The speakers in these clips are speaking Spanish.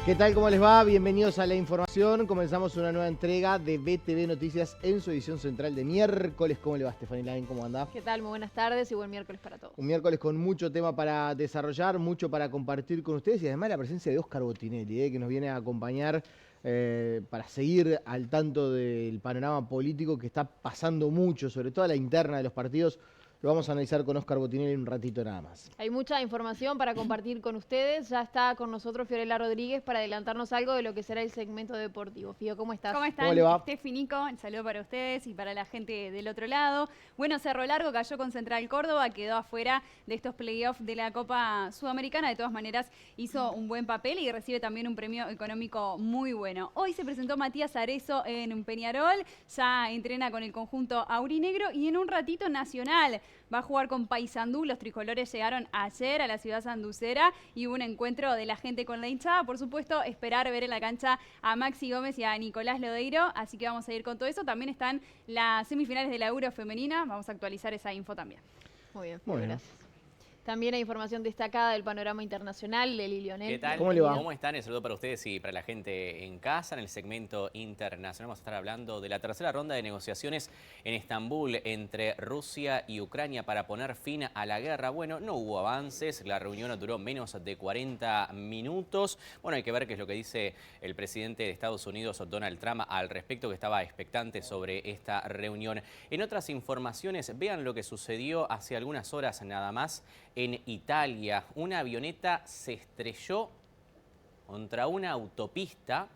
¿Qué tal? ¿Cómo les va? Bienvenidos a la información. Comenzamos una nueva entrega de BTV Noticias en su edición central de miércoles. ¿Cómo le va, Stephanie Lavín? ¿Cómo anda? ¿Qué tal? Muy buenas tardes y buen miércoles para todos. Un miércoles con mucho tema para desarrollar, mucho para compartir con ustedes y además la presencia de Óscar Botinelli, que nos viene a acompañar para seguir al tanto del panorama político que está pasando mucho, sobre todo a la interna de los partidos. Lo vamos a analizar con Óscar Botinelli en un ratito nada más. Hay mucha información para compartir con ustedes. Ya está con nosotros Fiorella Rodríguez para adelantarnos algo de lo que será el segmento deportivo. Fío, ¿cómo estás? ¿Cómo están? ¿Cómo le va? Steffi, Nico, el saludo para ustedes y para la gente del otro lado. Bueno, Cerro Largo cayó con Central Córdoba, quedó afuera de estos playoffs de la Copa Sudamericana. De todas maneras, hizo un buen papel y recibe también un premio económico muy bueno. Hoy se presentó Matías Arezo en Peñarol, ya entrena con el conjunto aurinegro y en un ratito Nacional va a jugar con Paysandú. Los tricolores llegaron ayer a la ciudad sanducera y hubo un encuentro de la gente con la hinchada. Por supuesto, esperar ver en la cancha a Maxi Gómez y a Nicolás Lodeiro, así que vamos a ir con todo eso. También están las semifinales de la Euro femenina, vamos a actualizar esa info también. Muy bien, Muy bien. gracias. También hay información destacada del panorama internacional de Lionel. ¿Qué tal? ¿Cómo le va? ¿Cómo están? El saludo para ustedes y para la gente en casa. En el segmento internacional vamos a estar hablando de la tercera ronda de negociaciones en Estambul entre Rusia y Ucrania para poner fin a la guerra. Bueno, no hubo avances, la reunión duró menos de 40 minutos. Bueno, hay que ver qué es lo que dice el presidente de Estados Unidos, Donald Trump, al respecto, que estaba expectante sobre esta reunión. En otras informaciones, vean lo que sucedió hace algunas horas nada más. En Italia, una avioneta se estrelló contra una autopista.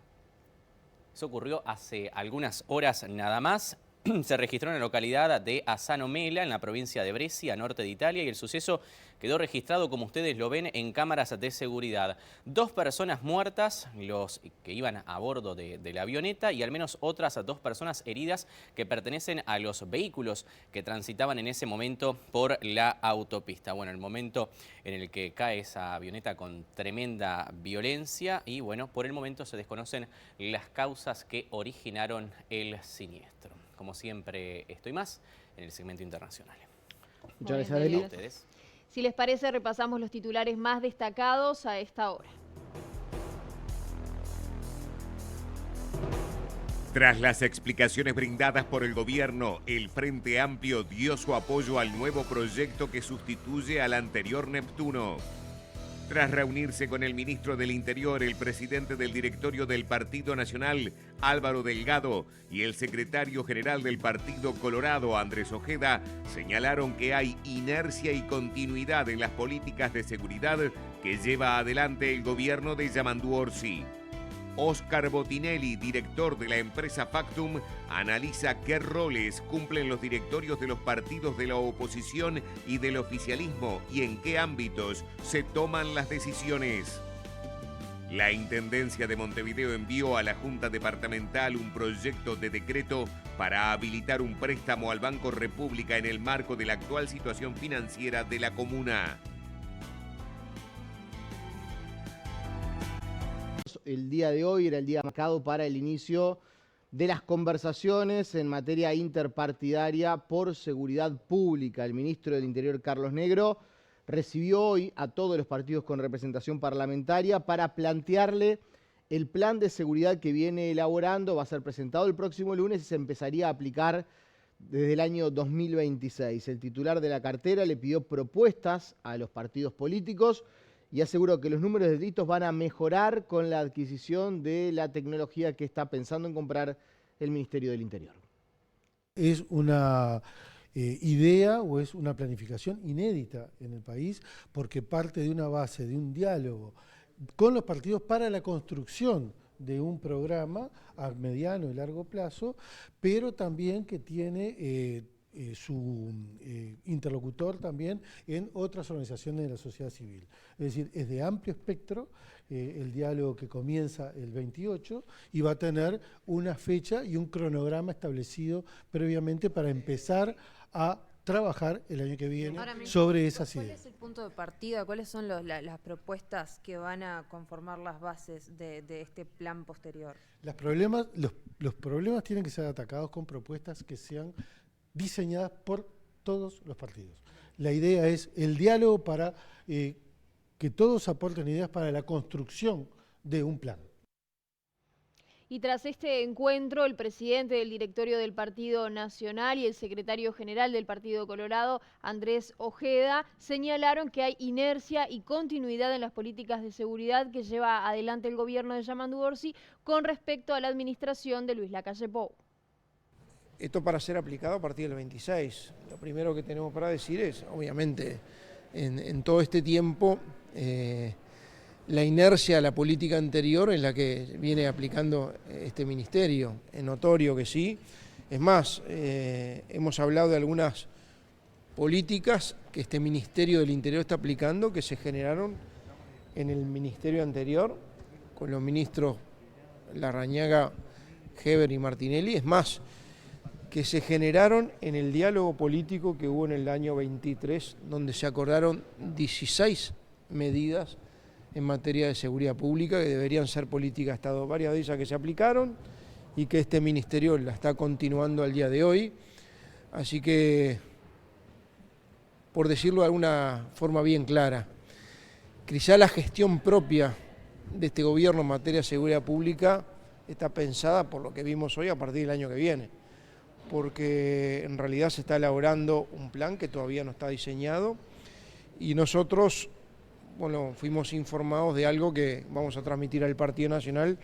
Eso ocurrió hace algunas horas nada más. Se registró en la localidad de Asano Mela, en la provincia de Brescia, norte de Italia, y el suceso quedó registrado, como ustedes lo ven, en cámaras de seguridad. 2 personas muertas, los que iban a bordo de la avioneta, y al menos otras 2 personas heridas que pertenecen a los vehículos que transitaban en ese momento por la autopista. Bueno, el momento en el que cae esa avioneta con tremenda violencia y, bueno, por el momento se desconocen las causas que originaron el siniestro. Como siempre, estoy más en el segmento internacional. Muchas gracias, bien, Deli. ¿A ustedes? Si les parece, repasamos los titulares más destacados a esta hora. Tras las explicaciones brindadas por el gobierno, el Frente Amplio dio su apoyo al nuevo proyecto que sustituye al anterior Neptuno. Tras reunirse con el ministro del Interior, el presidente del directorio del Partido Nacional, Álvaro Delgado, y el secretario general del Partido Colorado, Andrés Ojeda, señalaron que hay inercia y continuidad en las políticas de seguridad que lleva adelante el gobierno de Yamandu Orsi. Óscar Botinelli, director de la empresa Factum, analiza qué roles cumplen los directorios de los partidos de la oposición y del oficialismo y en qué ámbitos se toman las decisiones. La Intendencia de Montevideo envió a la Junta Departamental un proyecto de decreto para habilitar un préstamo al Banco República en el marco de la actual situación financiera de la comuna. El día de hoy era el día marcado para el inicio de las conversaciones en materia interpartidaria por seguridad pública. El ministro del Interior, Carlos Negro, recibió hoy a todos los partidos con representación parlamentaria para plantearle el plan de seguridad que viene elaborando. Va a ser presentado el próximo lunes y se empezaría a aplicar desde el año 2026. El titular de la cartera le pidió propuestas a los partidos políticos y aseguró que los números de delitos van a mejorar con la adquisición de la tecnología que está pensando en comprar el Ministerio del Interior. Es una idea o es una planificación inédita en el país porque parte de una base, de un diálogo con los partidos para la construcción de un programa a mediano y largo plazo, pero también que tiene su interlocutor también en otras organizaciones de la sociedad civil. Es decir, es de amplio espectro el diálogo que comienza el 28 y va a tener una fecha y un cronograma establecido previamente para empezar a trabajar el año que viene sobre esas ideas. ¿Cuál es el punto de partida? ¿Cuáles son las propuestas que van a conformar las bases de este plan posterior? Los problemas tienen que ser atacados con propuestas que sean diseñadas por todos los partidos. La idea es el diálogo para que todos aporten ideas para la construcción de un plan. Y tras este encuentro, el presidente del directorio del Partido Nacional y el secretario general del Partido Colorado, Andrés Ojeda, señalaron que hay inercia y continuidad en las políticas de seguridad que lleva adelante el gobierno de Yamandu Orsi con respecto a la administración de Luis Lacalle Pou. Esto para ser aplicado a partir del 26. Lo primero que tenemos para decir es, obviamente, en todo este tiempo, la inercia a la política anterior en la que viene aplicando este ministerio. Es notorio que sí. Es más, hemos hablado de algunas políticas que este Ministerio del Interior está aplicando que se generaron en el ministerio anterior con los ministros Larrañaga, Heber y Martinelli. Es más, que se generaron en el diálogo político que hubo en el año 23, donde se acordaron 16 medidas en materia de seguridad pública que deberían ser política de Estado. Varias de ellas que se aplicaron y que este ministerio la está continuando al día de hoy. Así que, por decirlo de alguna forma bien clara, quizá la gestión propia de este gobierno en materia de seguridad pública está pensada, por lo que vimos hoy, a partir del año que viene, porque en realidad se está elaborando un plan que todavía no está diseñado y nosotros, bueno, fuimos informados de algo que vamos a transmitir al Partido Nacional,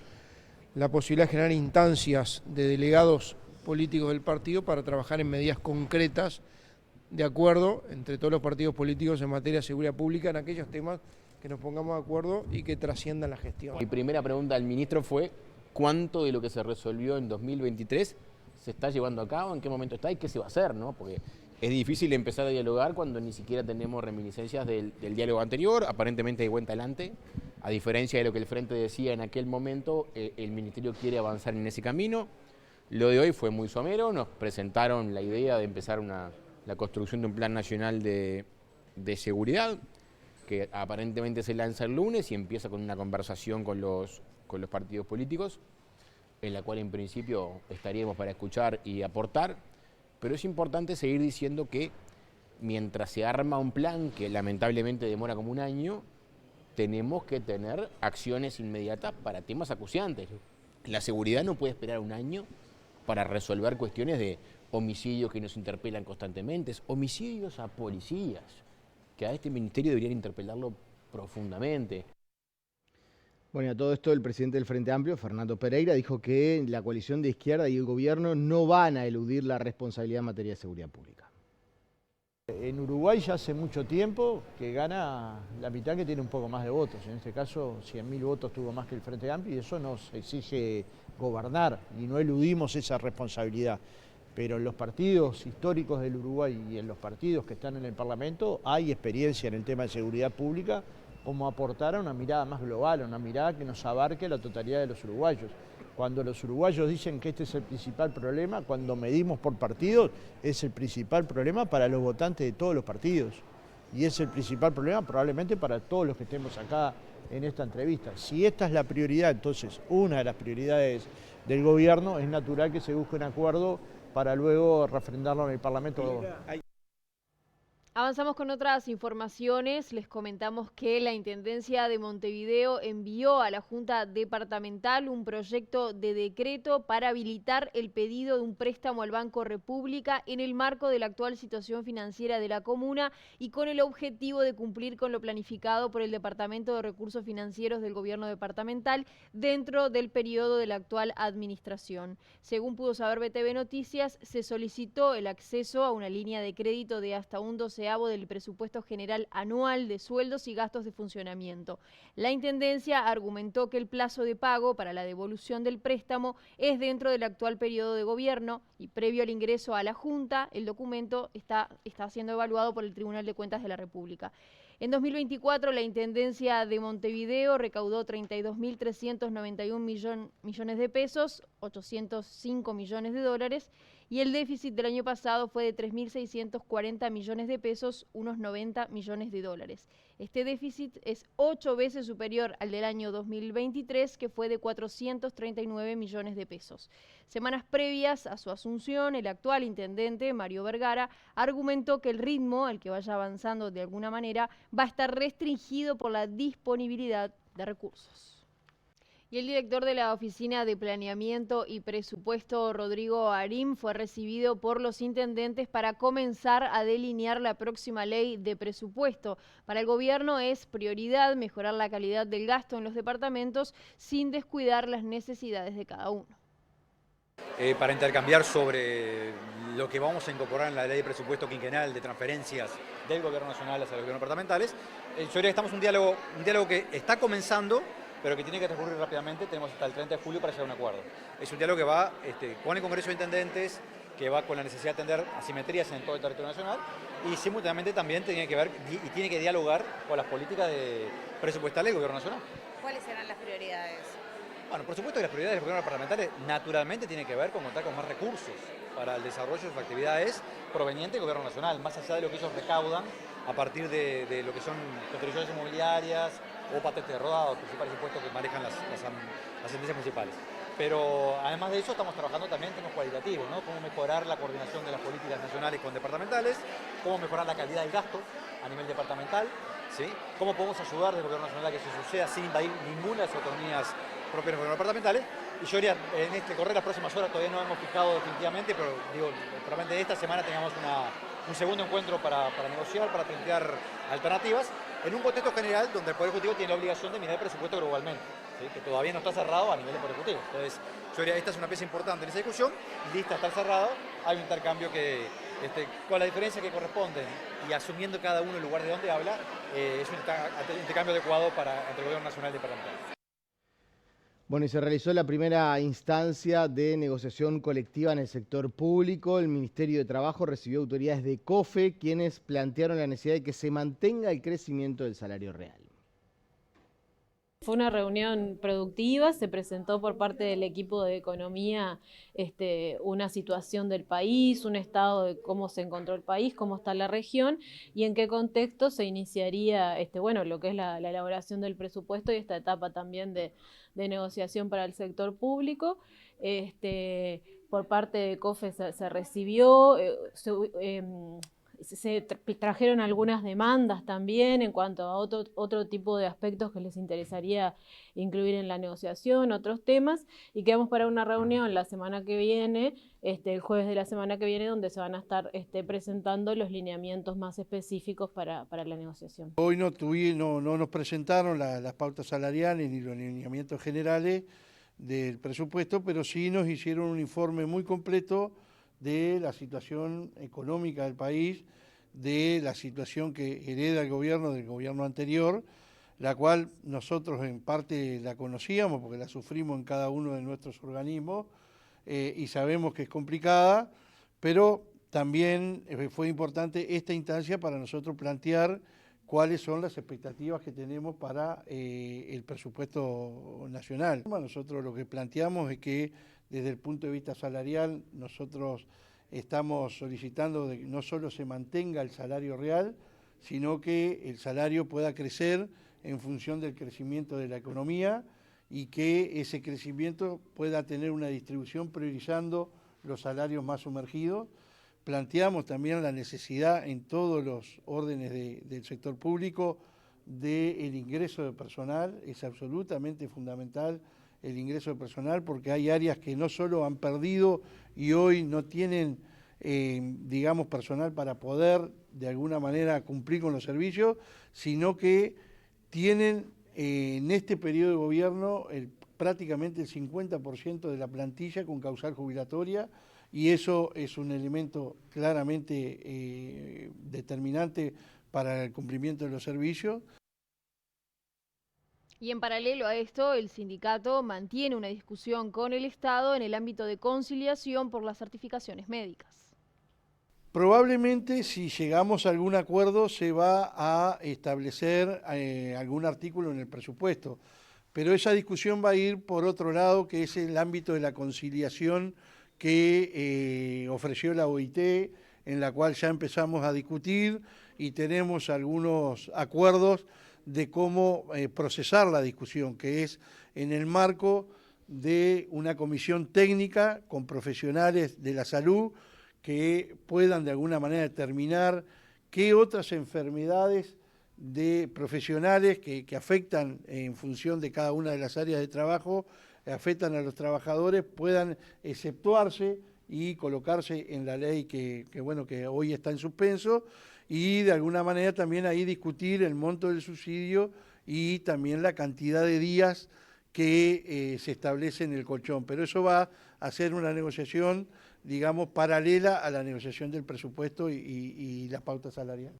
la posibilidad de generar instancias de delegados políticos del partido para trabajar en medidas concretas de acuerdo entre todos los partidos políticos en materia de seguridad pública en aquellos temas que nos pongamos de acuerdo y que trasciendan la gestión. Mi primera pregunta al ministro fue ¿cuánto de lo que se resolvió en 2023 se está llevando a cabo? ¿En qué momento está y qué se va a hacer, ¿no? Porque es difícil empezar a dialogar cuando ni siquiera tenemos reminiscencias del diálogo anterior, aparentemente de vuelta adelante. A diferencia de lo que el Frente decía en aquel momento, el Ministerio quiere avanzar en ese camino. Lo de hoy fue muy somero, nos presentaron la idea de empezar la construcción de un plan nacional de seguridad, que aparentemente se lanza el lunes y empieza con una conversación con los partidos políticos, en la cual en principio estaríamos para escuchar y aportar. Pero es importante seguir diciendo que mientras se arma un plan que lamentablemente demora como un año, tenemos que tener acciones inmediatas para temas acuciantes. La seguridad no puede esperar un año para resolver cuestiones de homicidios que nos interpelan constantemente, homicidios a policías, que a este ministerio deberían interpelarlo profundamente. Bueno, y a todo esto el presidente del Frente Amplio, Fernando Pereira, dijo que la coalición de izquierda y el gobierno no van a eludir la responsabilidad en materia de seguridad pública. En Uruguay ya hace mucho tiempo que gana la mitad que tiene un poco más de votos. En este caso, 100.000 votos tuvo más que el Frente Amplio y eso nos exige gobernar y no eludimos esa responsabilidad. Pero en los partidos históricos del Uruguay y en los partidos que están en el Parlamento hay experiencia en el tema de seguridad pública como aportar a una mirada más global, a una mirada que nos abarque la totalidad de los uruguayos. Cuando los uruguayos dicen que este es el principal problema, cuando medimos por partidos, es el principal problema para los votantes de todos los partidos. Y es el principal problema probablemente para todos los que estemos acá en esta entrevista. Si esta es la prioridad, entonces una de las prioridades del gobierno es natural que se busque un acuerdo para luego refrendarlo en el Parlamento. Avanzamos con otras informaciones. Les comentamos que la Intendencia de Montevideo envió a la Junta Departamental un proyecto de decreto para habilitar el pedido de un préstamo al Banco República en el marco de la actual situación financiera de la comuna y con el objetivo de cumplir con lo planificado por el Departamento de Recursos Financieros del Gobierno Departamental dentro del periodo de la actual administración. Según pudo saber BTV Noticias, se solicitó el acceso a una línea de crédito de hasta un 12% del presupuesto general anual de sueldos y gastos de funcionamiento. La Intendencia argumentó que el plazo de pago para la devolución del préstamo es dentro del actual periodo de gobierno y previo al ingreso a la Junta, el documento está siendo evaluado por el Tribunal de Cuentas de la República. En 2024, la Intendencia de Montevideo recaudó 32.391 millones de pesos, 805 millones de dólares, y el déficit del año pasado fue de 3.640 millones de pesos, unos 90 millones de dólares. Este déficit es 8 veces superior al del año 2023, que fue de 439 millones de pesos. Semanas previas a su asunción, el actual intendente, Mario Vergara, argumentó que el ritmo al que vaya avanzando de alguna manera va a estar restringido por la disponibilidad de recursos. Y el director de la Oficina de Planeamiento y Presupuesto, Rodrigo Arim, fue recibido por los intendentes para comenzar a delinear la próxima ley de presupuesto. Para el gobierno es prioridad mejorar la calidad del gasto en los departamentos sin descuidar las necesidades de cada uno. Para intercambiar sobre lo que vamos a incorporar en la ley de presupuesto quinquenal de transferencias del gobierno nacional hacia los gobiernos departamentales. Yo diría que estamos en un diálogo que está comenzando, pero que tiene que transcurrir rápidamente. Tenemos hasta el 30 de julio para llegar a un acuerdo. Es un diálogo que va con el Congreso de Intendentes, que va con la necesidad de atender asimetrías en todo el territorio nacional y simultáneamente también tiene que dialogar con las políticas presupuestales del gobierno nacional. ¿Cuáles serán las prioridades? Bueno, por supuesto que las prioridades de los gobiernos parlamentarios naturalmente tienen que ver con contar con más recursos para el desarrollo de sus actividades provenientes del gobierno nacional, más allá de lo que ellos recaudan a partir de lo que son contribuciones inmobiliarias o patentes de rodado, los principales impuestos que manejan las sentencias municipales. Pero además de eso estamos trabajando también en temas cualitativos, ¿no? Cómo mejorar la coordinación de las políticas nacionales con departamentales, cómo mejorar la calidad del gasto a nivel departamental, ¿sí? Cómo podemos ayudar del gobierno nacional a que eso suceda sin invadir ninguna de las autonomías propias de los gobiernos departamentales. Y yo diría, en correr las próximas horas todavía no hemos fijado definitivamente, pero digo, probablemente esta semana tengamos un segundo encuentro para negociar, para plantear alternativas, en un contexto general donde el Poder Ejecutivo tiene la obligación de mirar el presupuesto globalmente, ¿sí? Que todavía no está cerrado a nivel del Poder Ejecutivo. Entonces, yo diría, esta es una pieza importante en esa discusión, lista a estar cerrado, hay un intercambio que, con la diferencia que corresponden y asumiendo cada uno el lugar de donde habla, es un intercambio adecuado entre el Gobierno Nacional y departamental. Bueno, y se realizó la primera instancia de negociación colectiva en el sector público. El Ministerio de Trabajo recibió autoridades de COFE, quienes plantearon la necesidad de que se mantenga el crecimiento del salario real. Fue una reunión productiva, se presentó por parte del equipo de economía una situación del país, un estado de cómo se encontró el país, cómo está la región y en qué contexto se iniciaría lo que es la elaboración del presupuesto y esta etapa también de negociación para el sector público. Por parte de COFE se recibió, se trajeron algunas demandas también en cuanto a otro tipo de aspectos que les interesaría incluir en la negociación, otros temas, y quedamos para una reunión la semana que viene, el jueves de la semana que viene, donde se van a estar presentando los lineamientos más específicos para la negociación. Hoy no nos presentaron las pautas salariales ni los lineamientos generales del presupuesto, pero sí nos hicieron un informe muy completo de la situación económica del país, de la situación que hereda el gobierno del gobierno anterior, la cual nosotros en parte la conocíamos porque la sufrimos en cada uno de nuestros organismos y sabemos que es complicada, pero también fue importante esta instancia para nosotros plantear cuáles son las expectativas que tenemos para el presupuesto nacional. Nosotros lo que planteamos es que desde el punto de vista salarial nosotros estamos solicitando de que no solo se mantenga el salario real, sino que el salario pueda crecer en función del crecimiento de la economía y que ese crecimiento pueda tener una distribución priorizando los salarios más sumergidos. Planteamos también la necesidad en todos los órdenes del sector público del ingreso de personal. Es absolutamente fundamental el ingreso de personal porque hay áreas que no solo han perdido y hoy no tienen, personal para poder de alguna manera cumplir con los servicios, sino que tienen en este periodo de gobierno prácticamente el 50% de la plantilla con causal jubilatoria y eso es un elemento claramente determinante para el cumplimiento de los servicios. Y en paralelo a esto, el sindicato mantiene una discusión con el Estado en el ámbito de conciliación por las certificaciones médicas. Probablemente si llegamos a algún acuerdo se va a establecer algún artículo en el presupuesto, pero esa discusión va a ir por otro lado, que es el ámbito de la conciliación que ofreció la OIT, en la cual ya empezamos a discutir y tenemos algunos acuerdos de cómo procesar la discusión, que es en el marco de una comisión técnica con profesionales de la salud que puedan de alguna manera determinar qué otras enfermedades de profesionales que afectan en función de cada una de las áreas de trabajo, afectan a los trabajadores, puedan exceptuarse y colocarse en la ley que hoy está en suspenso, y de alguna manera también ahí discutir el monto del subsidio y también la cantidad de días que se establece en el colchón. Pero eso va a ser una negociación, digamos, paralela a la negociación del presupuesto y las pautas salariales.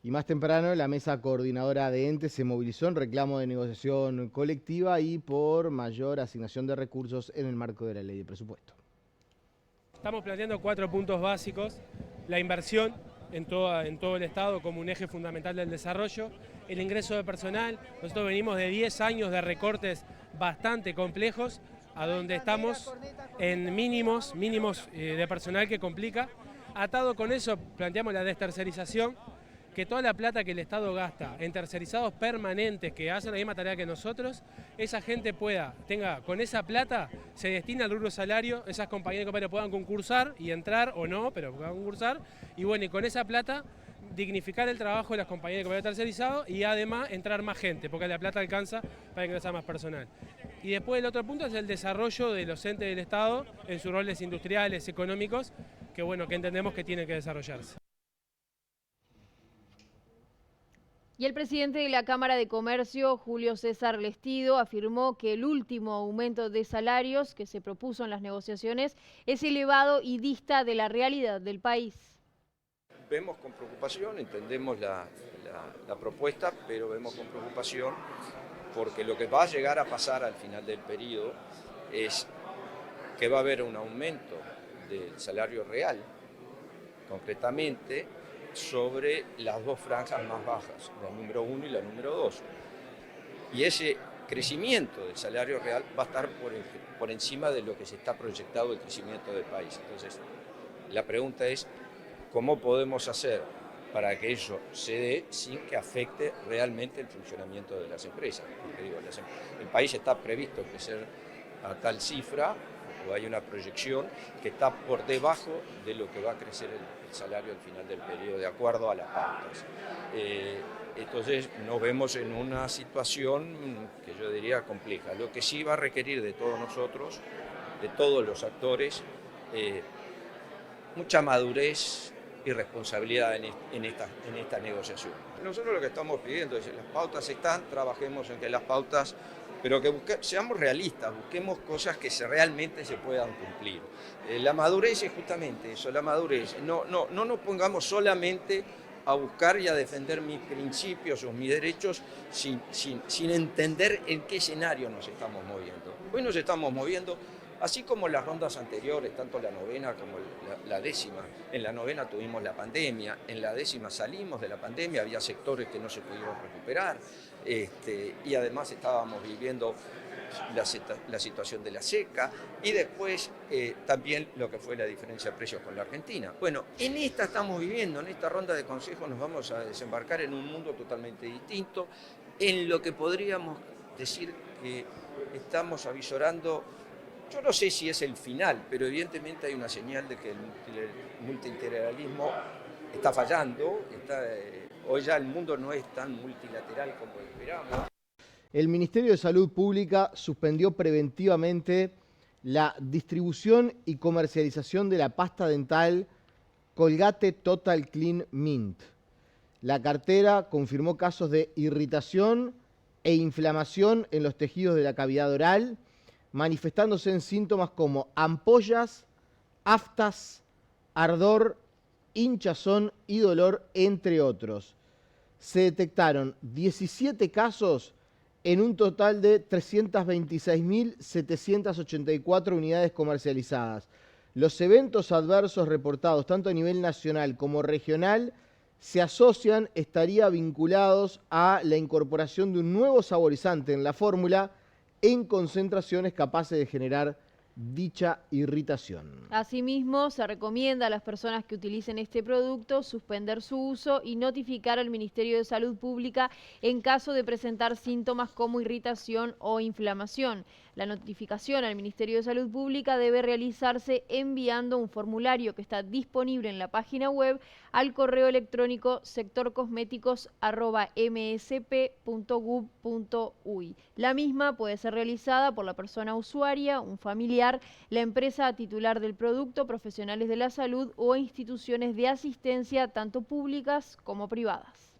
Y más temprano, la mesa coordinadora de entes se movilizó en reclamo de negociación colectiva y por mayor asignación de recursos en el marco de la ley de presupuesto. Estamos planteando 4 puntos básicos: la inversión en todo el Estado como un eje fundamental del desarrollo, el ingreso de personal. Nosotros venimos de 10 años de recortes bastante complejos, a donde estamos en mínimos de personal que complica. Atado con eso, planteamos la destercerización, que toda la plata que el Estado gasta en tercerizados permanentes que hacen la misma tarea que nosotros, esa gente tenga con esa plata, se destina al rubro salario, esas compañías de compañeros puedan concursar y entrar o no, pero puedan concursar, y bueno, y con esa plata dignificar el trabajo de las compañías de compañeros tercerizados y además entrar más gente, porque la plata alcanza para ingresar más personal. Y después el otro punto es el desarrollo de los entes del Estado en sus roles industriales, económicos, que bueno, que entendemos que tienen que desarrollarse. Y el presidente de la Cámara de Comercio, Julio César Lestido, afirmó que el último aumento de salarios que se propuso en las negociaciones es elevado y dista de la realidad del país. Vemos con preocupación, entendemos la propuesta, pero vemos con preocupación porque lo que va a llegar a pasar al final del periodo es que va a haber un aumento del salario real, concretamente, sobre las dos franjas más bajas, la número 1 y la número 2. Y ese crecimiento del salario real va a estar por encima de lo que se está proyectado el crecimiento del país. Entonces, la pregunta es, ¿cómo podemos hacer para que eso se dé sin que afecte realmente el funcionamiento de las empresas? Porque digo, el país está previsto crecer a tal cifra, o hay una proyección que está por debajo de lo que va a crecer el salario al final del periodo, de acuerdo a las pautas. Entonces nos vemos en una situación que yo diría compleja, lo que sí va a requerir de todos nosotros, de todos los actores, mucha madurez y responsabilidad en esta negociación. Nosotros lo que estamos pidiendo es que las pautas están, trabajemos en que las pautas, pero que seamos realistas, busquemos cosas que realmente se puedan cumplir. La madurez es justamente eso, la madurez. No nos pongamos solamente a buscar y a defender mis principios o mis derechos sin entender en qué escenario nos estamos moviendo. Hoy nos estamos moviendo, así como las rondas anteriores, tanto la novena como la décima. En la novena tuvimos la pandemia, en la décima salimos de la pandemia, había sectores que no se pudieron recuperar, y además estábamos viviendo la situación de la seca y después también lo que fue la diferencia de precios con la Argentina. Bueno, en esta estamos viviendo, en esta ronda de consejos nos vamos a desembarcar en un mundo totalmente distinto, en lo que podríamos decir que estamos avisorando. Yo no sé si es el final, pero evidentemente hay una señal de que el multilateralismo está fallando. Hoy ya el mundo no es tan multilateral como esperamos. El Ministerio de Salud Pública suspendió preventivamente la distribución y comercialización de la pasta dental Colgate Total Clean Mint. La cartera confirmó casos de irritación e inflamación en los tejidos de la cavidad oral, manifestándose en síntomas como ampollas, aftas, ardor, hinchazón y dolor, entre otros. Se detectaron 17 casos en un total de 326.784 unidades comercializadas. Los eventos adversos reportados tanto a nivel nacional como regional estarían vinculados a la incorporación de un nuevo saborizante en la fórmula en concentraciones capaces de generar dicha irritación. Asimismo, se recomienda a las personas que utilicen este producto suspender su uso y notificar al Ministerio de Salud Pública en caso de presentar síntomas como irritación o inflamación. La notificación al Ministerio de Salud Pública debe realizarse enviando un formulario que está disponible en la página web al correo electrónico sectorcosméticos@msp.gov.uy. La misma puede ser realizada por la persona usuaria, un familiar, la empresa titular del producto, profesionales de la salud o instituciones de asistencia, tanto públicas como privadas.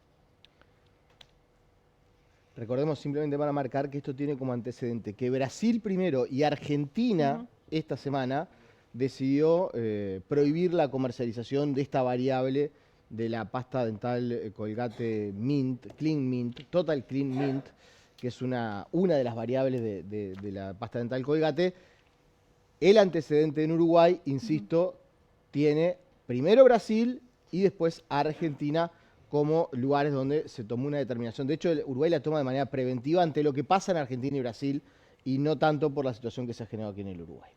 Recordemos simplemente para marcar que esto tiene como antecedente que Brasil primero y Argentina esta semana decidió prohibir la comercialización de esta variable de la pasta dental Colgate Mint, Clean Mint, Total Clean Mint, que es una de las variables de la pasta dental Colgate. El antecedente en Uruguay, insisto, tiene primero Brasil y después Argentina como lugares donde se tomó una determinación. De hecho, Uruguay la toma de manera preventiva ante lo que pasa en Argentina y Brasil y no tanto por la situación que se ha generado aquí en el Uruguay.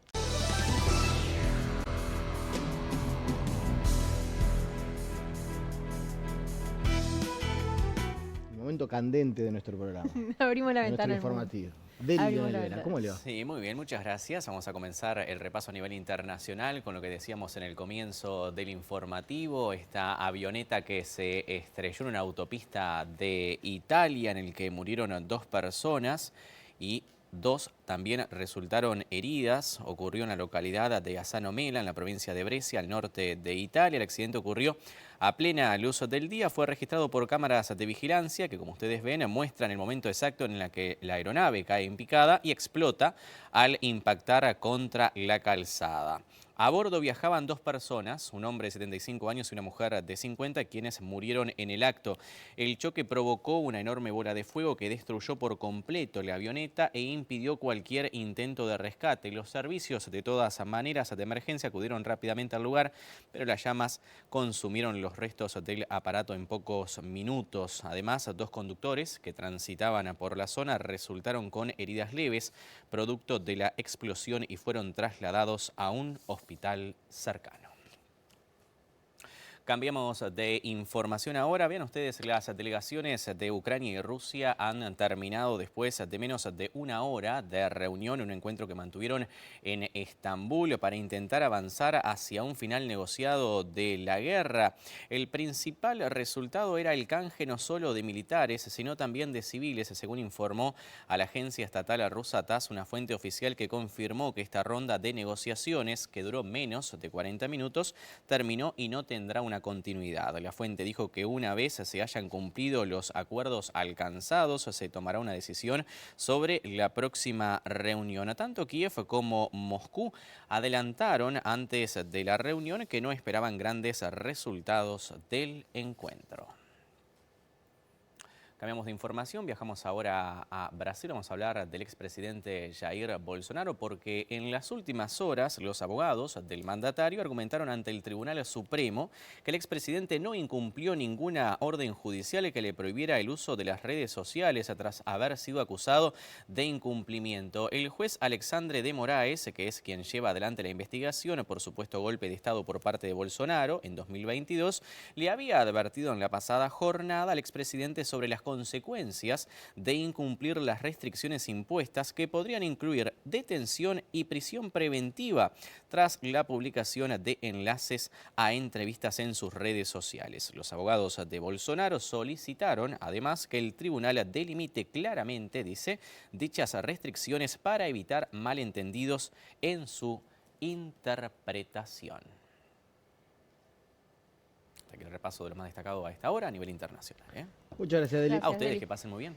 El momento candente de nuestro programa. Abrimos la de ventana. Nuestro informativo. ¿Cómo le va? Sí, muy bien, muchas gracias. Vamos a comenzar el repaso a nivel internacional con lo que decíamos en el comienzo del informativo. Esta avioneta que se estrelló en una autopista de Italia en el que murieron 2 personas y 2 también resultaron heridas. Ocurrió en la localidad de Asano Mela, en la provincia de Brescia, al norte de Italia. El accidente ocurrió a plena luz del día. Fue registrado por cámaras de vigilancia que, como ustedes ven, muestran el momento exacto en el que la aeronave cae en picada y explota al impactar contra la calzada. A bordo viajaban 2 personas, un hombre de 75 años y una mujer de 50, quienes murieron en el acto. El choque provocó una enorme bola de fuego que destruyó por completo la avioneta e impidió cualquier intento de rescate. Los servicios, de todas maneras, de emergencia acudieron rápidamente al lugar, pero las llamas consumieron los restos del aparato en pocos minutos. Además, 2 conductores que transitaban por la zona resultaron con heridas leves, producto de la explosión, y fueron trasladados a un hospital cercano. Cambiamos de información ahora. Vean ustedes, las delegaciones de Ucrania y Rusia han terminado después de menos de 1 hora de reunión, un encuentro que mantuvieron en Estambul para intentar avanzar hacia un final negociado de la guerra. El principal resultado era el canje no solo de militares, sino también de civiles, según informó a la agencia estatal rusa TASS, una fuente oficial que confirmó que esta ronda de negociaciones, que duró menos de 40 minutos, terminó y no tendrá una continuidad. La fuente dijo que una vez se hayan cumplido los acuerdos alcanzados, se tomará una decisión sobre la próxima reunión. Tanto Kiev como Moscú adelantaron antes de la reunión que no esperaban grandes resultados del encuentro. Cambiamos de información, viajamos ahora a Brasil. Vamos a hablar del expresidente Jair Bolsonaro porque en las últimas horas los abogados del mandatario argumentaron ante el Tribunal Supremo que el expresidente no incumplió ninguna orden judicial que le prohibiera el uso de las redes sociales tras haber sido acusado de incumplimiento. El juez Alexandre de Moraes, que es quien lleva adelante la investigación por supuesto golpe de Estado por parte de Bolsonaro en 2022, le había advertido en la pasada jornada al expresidente sobre las consecuencias de incumplir las restricciones impuestas, que podrían incluir detención y prisión preventiva tras la publicación de enlaces a entrevistas en sus redes sociales. Los abogados de Bolsonaro solicitaron además que el tribunal delimite claramente, dice, dichas restricciones para evitar malentendidos en su interpretación. Aquí el repaso de lo más destacado a esta hora a nivel internacional. Muchas gracias, Deli. A ustedes, que pasen muy bien.